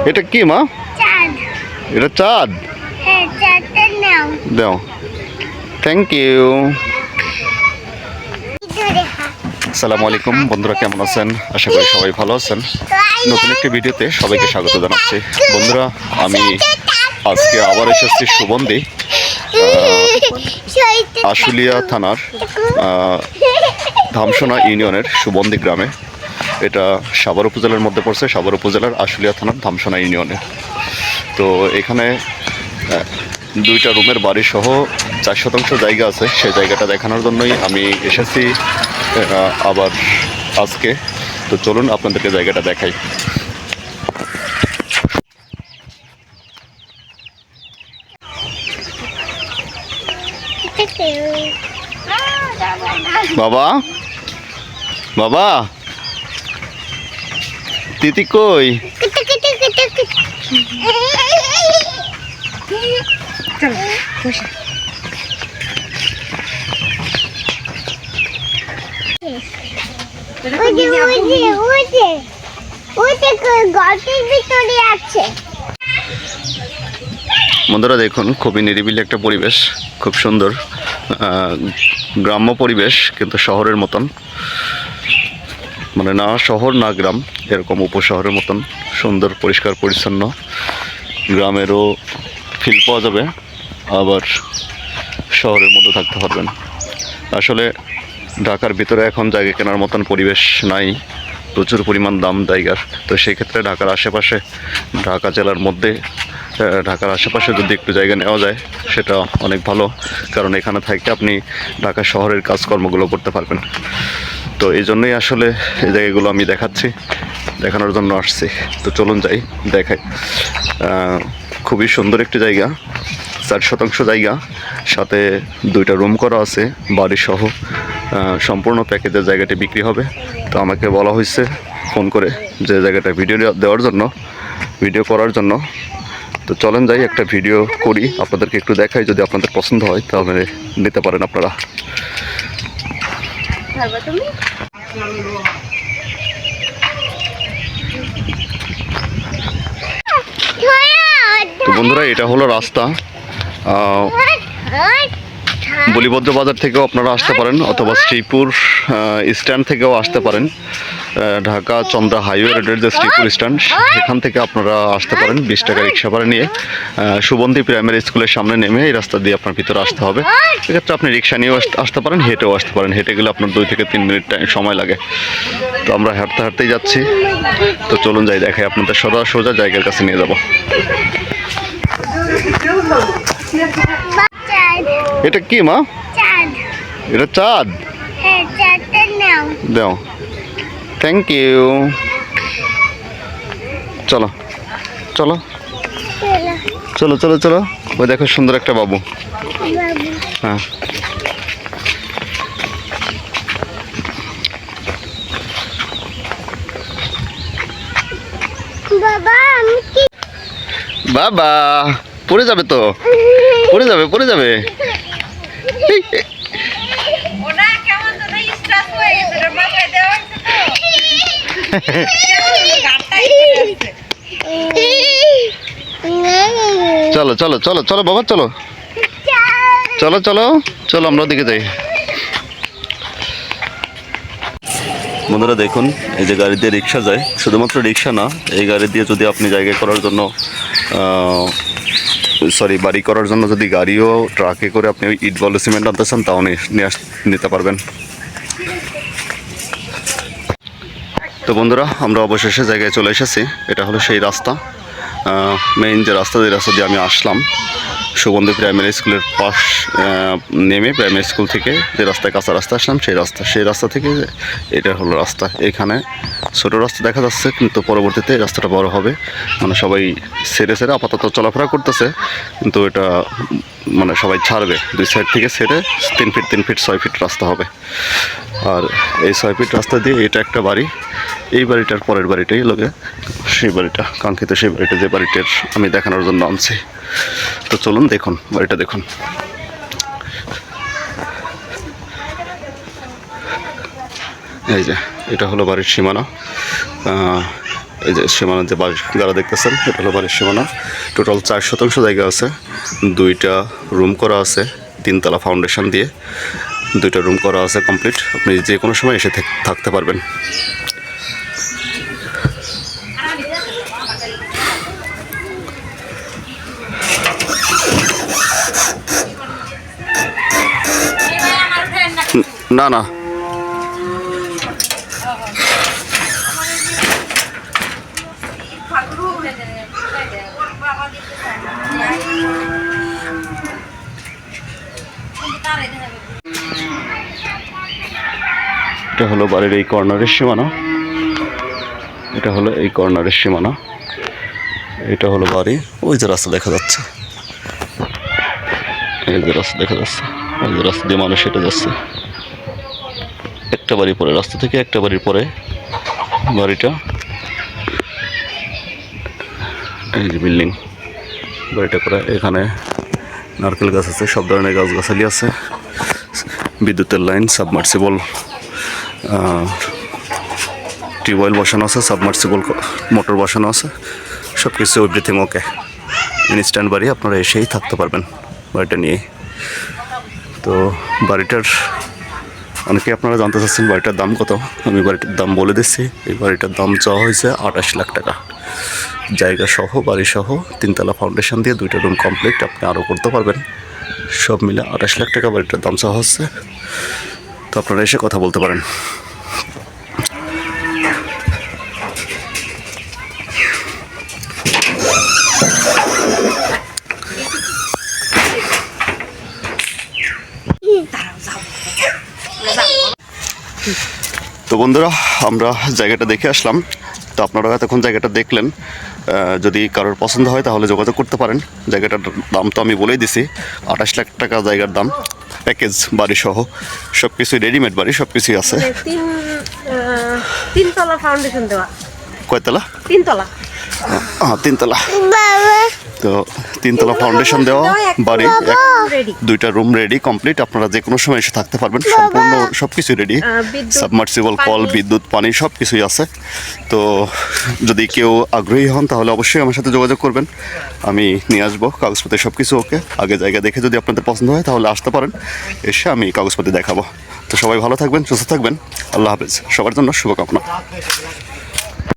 এটা কি মা? চাঁদ। এটা চাঁদ? হ্যাঁ, চাঁদটা নাও। দাও। Thank you. আসসালামু আলাইকুম বন্ধুরা, কেমন আছেন? আশা করি সবাই ভালো আছেন। নতুন একটি ভিডিওতে সবাইকে স্বাগত জানাচ্ছি। বন্ধুরা, আমি আজকে আবার এসেছি সুবন্দি, আশুলিয়া থানার ধামসোনা ইউনিয়নের সুবন্দি গ্রামে। এটা সাভার উপজেলার মধ্যে পড়ছে, সাভার উপজেলার আশুলিয়া থানার ধামসোনা ইউনিয়নে। তো এখানে দুইটা রুমের বাড়ি সহ 4 শতাংশ জায়গা আছে। সেই জায়গাটা দেখানোর জন্যই আমি এসেছি আবার আজকে। তো চলুন আপনাদেরকে জায়গাটা দেখাই। বাবা, বাবা, তিতি কই? বন্ধুরা দেখুন, খুবই নিরিবিলি একটা পরিবেশ, খুব সুন্দর গ্রাম্য পরিবেশ, কিন্তু শহরের মতন, মানে না শহর না গ্রাম, এরকম উপশহরের মতন সুন্দর, পরিষ্কার পরিচ্ছন্ন গ্রামেরও ফিল পাওয়া যাবে, আবার শহরের মধ্যে থাকতে পারবেন। আসলে ঢাকার ভিতরে এখন জায়গা কেনার মতন পরিবেশ নাই, প্রচুর পরিমাণ দাম জায়গার। তো সেই ক্ষেত্রে ঢাকার আশেপাশে, ঢাকা জেলার মধ্যে, ঢাকার আশেপাশে যদি একটু জায়গা নেওয়া যায় সেটা অনেক ভালো, কারণ এখানে থেকে আপনি ঢাকা শহরের কাজকর্মগুলো করতে পারবেন। তো এই জন্যই আসলে এই জায়গাগুলো আমি দেখানোর জন্য আসছি। তো চলুন যাই, দেখাই। খুবই সুন্দর একটি জায়গা, 4 শতাংশ জায়গা, সাথে 2টা রুম করা আছে বাড়ি সহ। সম্পূর্ণ প্যাকেজের জায়গাটি বিক্রি হবে। তো আমাকে বলা হয়েছে ফোন করে যে জায়গাটা ভিডিও করার জন্য। তো চলেন যাই, একটা ভিডিও করি, আপনাদেরকে একটু দেখাই। যদি আপনাদের পছন্দ হয় তাহলে নিতে পারেন আপনারা। তো বন্ধুরা, এটা হলো রাস্তা। বলিভদ্র বাজার থেকেও আপনারা আসতে পারেন, অথবা শ্রীপুর স্ট্যান্ড থেকেও আসতে পারেন। ঢাকা চন্দ্রা হাইওয়ে রোডের যে শ্রীপুর স্ট্যান্ড, সেখান থেকে আপনারা আসতে পারেন 20 টাকা রিক্সা ভাড়া নিয়ে। সুবন্দি প্রাইমারি স্কুলের সামনে নেমে এই রাস্তা দিয়ে আপনার ভিতরে আসতে হবে। সেক্ষেত্রে আপনি রিক্সা নিয়েও আসতে পারেন, হেঁটেও আসতে পারেন। হেঁটে গেলে আপনার 2 থেকে 3 মিনিট সময় লাগে। তো আমরা হাঁটতেই যাচ্ছি। তো চলুন যাই, দেখাই আপনাদের সোজা জায়গার কাছে নিয়ে যাব। এটা কি মা? চাঁদ। এটা চাঁদ? হ্যাঁ, চাঁদটা নাও। দাও। Thank you. চলো চলো চলো চলো চলো। ওই দেখো, সুন্দর একটা বাবু। হ্যাঁ, বাবা, আমি কি বাবা, পড়ে যাবে তো, পড়ে যাবে। চলো চলো চলো চলো বাবা, চলো চলো চলো চলো, আমরা ওদিকে যাই। বন্ধুরা দেখুন, এই যে গাড়ি দিয়ে রিক্সা যায়, শুধুমাত্র রিক্সা না, এই গাড়ি দিয়ে যদি আপনি জায়গা করার জন্য বাড়ি করার জন্য যদি গাড়িও ট্রাকে করে আপনি ওই ইট বালু সিমেন্ট আনতে চান, তাও নিতে পারবেন। তো বন্ধুরা, আমরা অবশেষে জায়গায় চলে এসেছি। এটা হলো সেই রাস্তা, মেইন যে রাস্তা দিয়ে আমি আসলাম সুবন্দি প্রাইমারি স্কুলের পাশ নেমে, প্রাইমারি স্কুল থেকে যে রাস্তায় কাঁচা রাস্তা আসলাম, সেই রাস্তা থেকে এটা হলো রাস্তা। এখানে ছোটো রাস্তা দেখা যাচ্ছে, কিন্তু পরবর্তীতে রাস্তাটা বড় হবে। মানে সবাই ছেড়ে আপাতত চলাফেরা করতেছে, কিন্তু এটা মানে সবাই ছাড়বে। 2 সাইড থেকে ছেড়ে 3 ফিট 3 ফিট 6 ফিট রাস্তা হবে। আর এই 6 ফিট রাস্তা দিয়ে এটা একটা বাড়ি, এই বাড়িটার পরের বাড়িটাই লোকে সেই বাড়িটা, কাঙ্ক্ষিত সেই বাড়িটা, যে বাড়িটার আমি দেখানোর জন্য আনছি। তো চলুন দেখুন, বাড়িটা দেখুন। এই যে এটা হলো বাড়ির সীমানা। এই যে সীমানা যে বাড়ির যারা দেখতেছেন এটা হলো বাড়ির সীমানা। টোটাল 4 শতাংশ জায়গা আছে, 2টা রুম করা আছে, 3তলা ফাউন্ডেশন দিয়ে 2টা রুম করা আছে কমপ্লিট। আপনি যে কোনো সময় এসে থাকতে পারবেন। না না এটা হলো বাড়ির এই কর্নারের সীমানা, এটা হলো এই কর্নারের সীমানা, এটা হলো বাড়ি। ওই যে রাস্তা দেখা যাচ্ছে, এই যে রাস্তা দেখা যাচ্ছে, ওই যে রাস্তা দিয়ে মানুষ হেঁটে যাচ্ছে। একটা বাড়ি পরে, রাস্তা থেকে একটা বাড়ির পরে বাড়িটা। এই যে বিল্ডিং বাড়িটা করে। এখানে নারকেল গাছ আছে, সব ধরনের গাছগাছালি আছে, বিদ্যুতের লাইন, সাবমার্সিবল টিউবওয়েল বসানো আছে, সাবমার্সিবল মোটর বসানো আছে, সব কিছু এভরিথিং ওকে। ইনস্ট্যান্ট বাড়ি, আপনারা এসেই থাকতে পারবেন বাড়িটা নিয়ে। তো বাড়িটার অনেকে আপনারা জানতে চাচ্ছেন বাড়িটার দাম কত, আমি বাড়িটার দাম বলে দিচ্ছি। এই বাড়িটার দাম চাওয়া হয়েছে 28 লাখ টাকা, জায়গা সহ, বাড়ি সহ, 3তলা ফাউন্ডেশন দিয়ে 2টা রুম কমপ্লিট। আপনি আরও করতে পারবেন, সব মিলে 28 লাখ টাকা বাড়িটার দাম চাওয়া হচ্ছে। তো আপনারা এসে কথা বলতে পারেন। তো বন্ধুরা, আমরা জায়গাটা দেখে আসলাম। তো আপনারা এতক্ষণ জায়গাটা দেখলেন। যদি কারোর পছন্দ হয় তাহলে যোগাযোগ করতে পারেন। জায়গাটার দাম তো আমি বলেই দিছি, 28 লাখ টাকা জায়গার দাম, প্যাকেজ বাড়ি সহ সব কিছুই, রেডিমেড বাড়ি সব কিছুই আছে। 3তলা ফাউন্ডেশন দেওয়া। কয়তলা? 3তলা। হ্যাঁ 3তলা। তো 3তলা ফাউন্ডেশন দেওয়া বাড়ি, রেডি, 2টা রুম রেডি কমপ্লিট। আপনারা যে কোনো সময় এসে থাকতে পারবেন, সম্পূর্ণ সব কিছু রেডি, সাবমার্সিবল কল, বিদ্যুৎ, পানি সব কিছুই আছে। তো যদি কেউ আগ্রহী হন তাহলে অবশ্যই আমার সাথে যোগাযোগ করবেন, আমি নিয়ে আসবো কাগজপত্র সব কিছু ওকে। আগে জায়গা দেখে যদি আপনাদের পছন্দ হয় তাহলে আসতে পারেন, এসে আমি কাগজপত্র দেখাবো। তো সবাই ভালো থাকবেন, সুস্থ থাকবেন, আল্লাহ হাফেজ, সবার জন্য শুভকামনা।